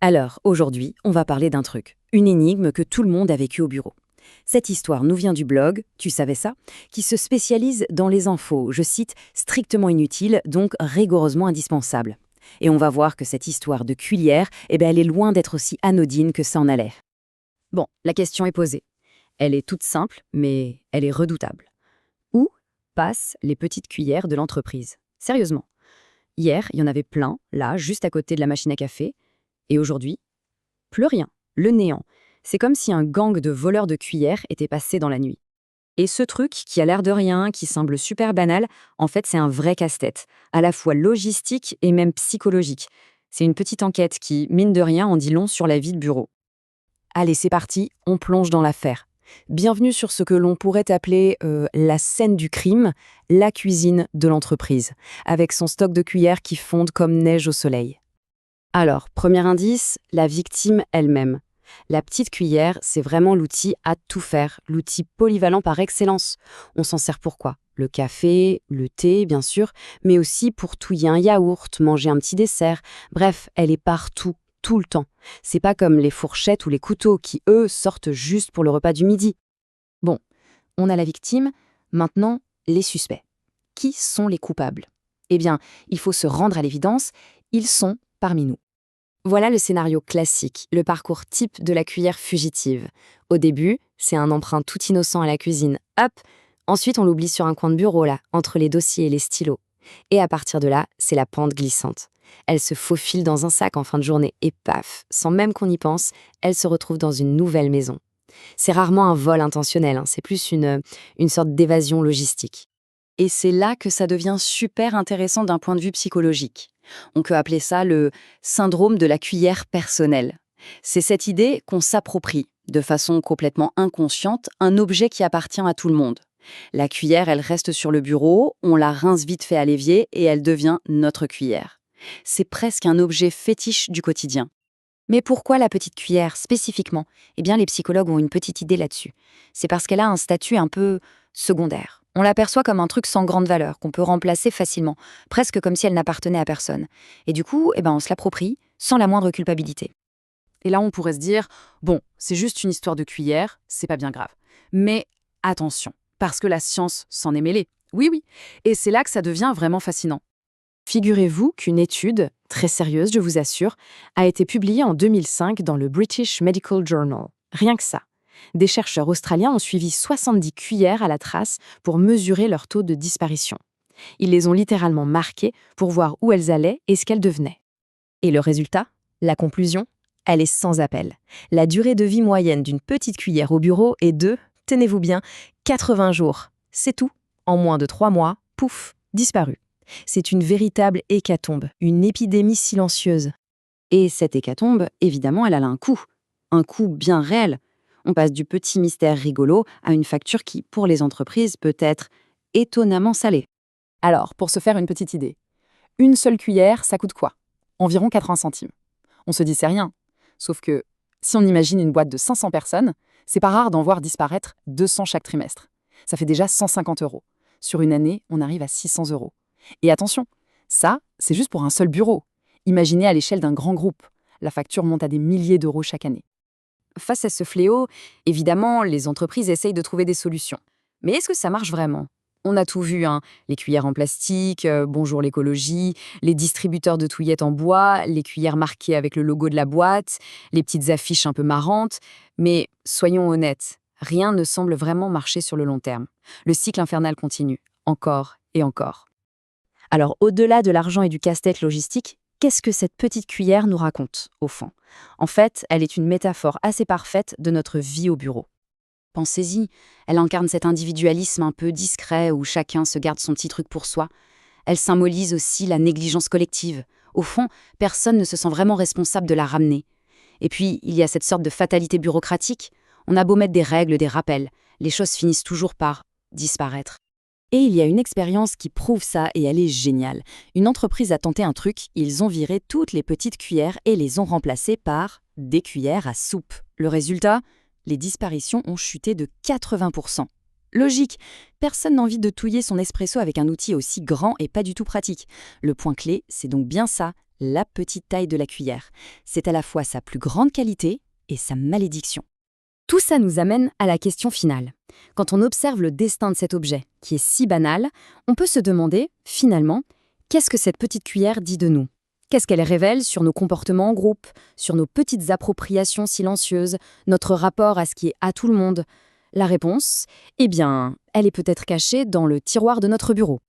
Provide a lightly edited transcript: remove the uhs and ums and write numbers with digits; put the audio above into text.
Alors, aujourd'hui, on va parler d'un truc, une énigme que tout le monde a vécue au bureau. Cette histoire nous vient du blog, tu savais ça, qui se spécialise dans les infos, je cite, strictement inutiles, donc rigoureusement indispensables. Et on va voir que cette histoire de cuillère, elle est loin d'être aussi anodine que ça en a l'air. Bon, la question est posée. Elle est toute simple, mais elle est redoutable. Où passent les petites cuillères de l'entreprise? Sérieusement. Hier, il y en avait plein, là, juste à côté de la machine à café, et aujourd'hui, plus rien, le néant. C'est comme si un gang de voleurs de cuillères était passé dans la nuit. Et ce truc, qui a l'air de rien, qui semble super banal, en fait c'est un vrai casse-tête, à la fois logistique et même psychologique. C'est une petite enquête qui, mine de rien, en dit long sur la vie de bureau. Allez, c'est parti, on plonge dans l'affaire. Bienvenue sur ce que l'on pourrait appeler la scène du crime, la cuisine de l'entreprise, avec son stock de cuillères qui fondent comme neige au soleil. Alors, premier indice, la victime elle-même. La petite cuillère, c'est vraiment l'outil à tout faire, l'outil polyvalent par excellence. On s'en sert pour quoi? Le café, le thé, bien sûr, mais aussi pour touiller un yaourt, manger un petit dessert. Bref, elle est partout, tout le temps. C'est pas comme les fourchettes ou les couteaux qui, eux, sortent juste pour le repas du midi. Bon, on a la victime, maintenant, les suspects. Qui sont les coupables? Eh bien, il faut se rendre à l'évidence, ils sont parmi nous. Voilà le scénario classique, le parcours type de la cuillère fugitive. Au début, c'est un emprunt tout innocent à la cuisine. Hop! Ensuite, on l'oublie sur un coin de bureau, là, entre les dossiers et les stylos. Et à partir de là, c'est la pente glissante. Elle se faufile dans un sac en fin de journée et paf, sans même qu'on y pense, elle se retrouve dans une nouvelle maison. C'est rarement un vol intentionnel, c'est plus une sorte d'évasion logistique. Et c'est là que ça devient super intéressant d'un point de vue psychologique. On peut appeler ça le syndrome de la cuillère personnelle. C'est cette idée qu'on s'approprie, de façon complètement inconsciente, un objet qui appartient à tout le monde. La cuillère, elle reste sur le bureau, on la rince vite fait à l'évier et elle devient notre cuillère. C'est presque un objet fétiche du quotidien. Mais pourquoi la petite cuillère, spécifiquement? Eh bien, les psychologues ont une petite idée là-dessus. C'est parce qu'elle a un statut un peu secondaire. On l'aperçoit comme un truc sans grande valeur, qu'on peut remplacer facilement, presque comme si elle n'appartenait à personne. Et du coup, on se l'approprie, sans la moindre culpabilité. Et là, on pourrait se dire, bon, c'est juste une histoire de cuillère, c'est pas bien grave. Mais attention, parce que la science s'en est mêlée. Oui, oui. Et c'est là que ça devient vraiment fascinant. Figurez-vous qu'une étude, très sérieuse je vous assure, a été publiée en 2005 dans le British Medical Journal. Rien que ça. Des chercheurs australiens ont suivi 70 cuillères à la trace pour mesurer leur taux de disparition. Ils les ont littéralement marquées pour voir où elles allaient et ce qu'elles devenaient. Et le résultat? La conclusion? Elle est sans appel. La durée de vie moyenne d'une petite cuillère au bureau est de, tenez-vous bien, 80 jours. C'est tout. En moins de 3 mois, pouf, disparu. C'est une véritable hécatombe, une épidémie silencieuse. Et cette hécatombe, évidemment, elle a un coût. Un coût bien réel. On passe du petit mystère rigolo à une facture qui, pour les entreprises, peut être étonnamment salée. Alors, pour se faire une petite idée, une seule cuillère, ça coûte quoi? Environ 80 centimes. On se dit c'est rien. Sauf que, si on imagine une boîte de 500 personnes, c'est pas rare d'en voir disparaître 200 chaque trimestre. Ça fait déjà 150 euros. Sur une année, on arrive à 600 euros. Et attention, ça, c'est juste pour un seul bureau. Imaginez à l'échelle d'un grand groupe. La facture monte à des milliers d'euros chaque année. Face à ce fléau, évidemment, les entreprises essayent de trouver des solutions. Mais est-ce que ça marche vraiment? On a tout vu, les cuillères en plastique, bonjour l'écologie, les distributeurs de touillettes en bois, les cuillères marquées avec le logo de la boîte, les petites affiches un peu marrantes. Mais soyons honnêtes, rien ne semble vraiment marcher sur le long terme. Le cycle infernal continue, encore et encore. Alors, au-delà de l'argent et du casse-tête logistique, qu'est-ce que cette petite cuillère nous raconte, au fond? En fait, elle est une métaphore assez parfaite de notre vie au bureau. Pensez-y, elle incarne cet individualisme un peu discret où chacun se garde son petit truc pour soi. Elle symbolise aussi la négligence collective. Au fond, personne ne se sent vraiment responsable de la ramener. Et puis, il y a cette sorte de fatalité bureaucratique. On a beau mettre des règles, des rappels, les choses finissent toujours par disparaître. Et il y a une expérience qui prouve ça et elle est géniale. Une entreprise a tenté un truc, ils ont viré toutes les petites cuillères et les ont remplacées par des cuillères à soupe. Le résultat? Les disparitions ont chuté de 80%. Logique, personne n'a envie de touiller son espresso avec un outil aussi grand et pas du tout pratique. Le point clé, c'est donc bien ça, la petite taille de la cuillère. C'est à la fois sa plus grande qualité et sa malédiction. Tout ça nous amène à la question finale. Quand on observe le destin de cet objet, qui est si banal, on peut se demander, finalement, qu'est-ce que cette petite cuillère dit de nous ? Qu'est-ce qu'elle révèle sur nos comportements en groupe, sur nos petites appropriations silencieuses, notre rapport à ce qui est à tout le monde ? La réponse, eh bien, elle est peut-être cachée dans le tiroir de notre bureau.